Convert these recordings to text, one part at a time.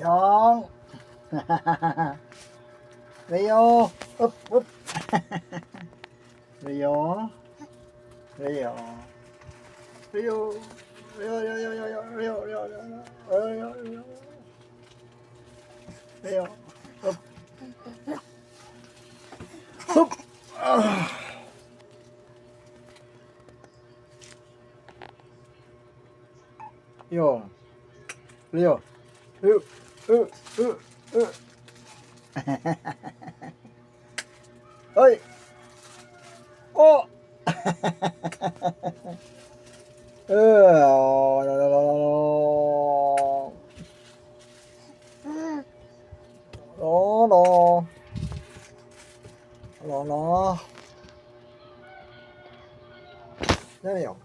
Yung. Rio. Up, up. Rio. Rio. Rio. Rio, Rio, Rio, Rio, Rio, Rio, Rio, Rio. Rio. Up. Up. Rio. Rio. Rio. Oi. Oh. Oh, no, no, no, no, no. No, no. No, no. Rio.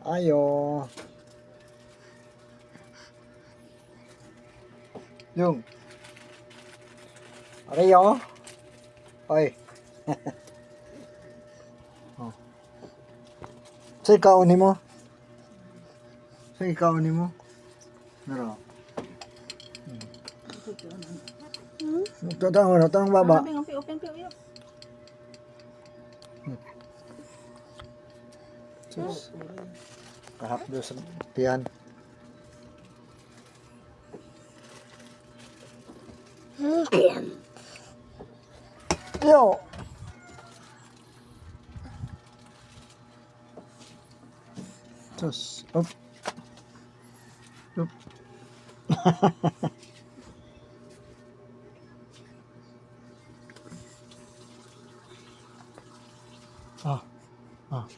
Ayo. Yung. Rio. Oi. Oh. Say kaunin mo. Say kaunin mo. Naro. Tatang baba. Sus. Kahap doon sa tiyan. Yo. Sus. Up. Up. Ah. Ah.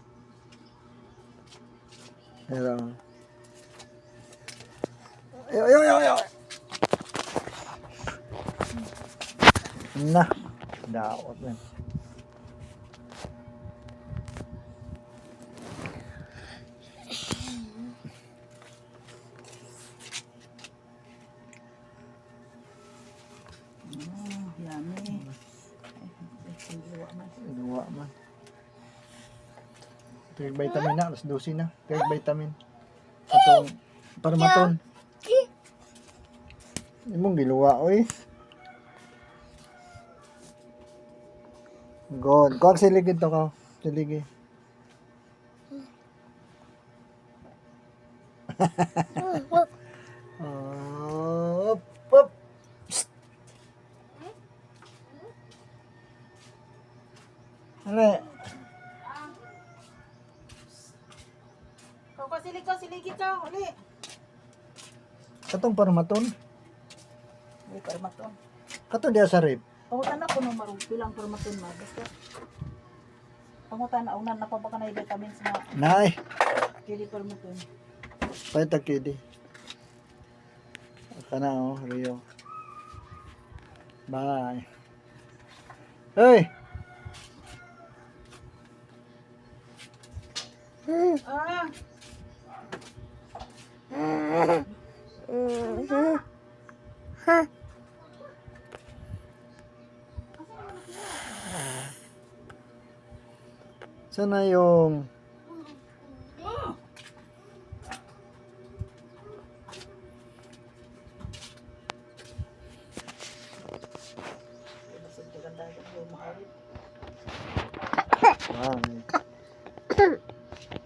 Hello. Yo. Nah. Daot man. Yummy. Dua man. Kaya vitamin na, alas 12 na. Kaya vitamin. Atong parmaton. Imong giluwa oy. God, kung siligid to ka. Siligi. Up, up. Ale. Kau siligi ka, uli. Katong parmaton. May permaton. Katong diya sa rib. Pangutan na ko nung bilang permaton ma. Basta. Pangutan na unan na pa ba ka na vitamins na Nay, kili permaton. payta kidi. Kana oh, Rio. Bye. Hey. Ah! Sana yung Ganda yung mahawit. ah,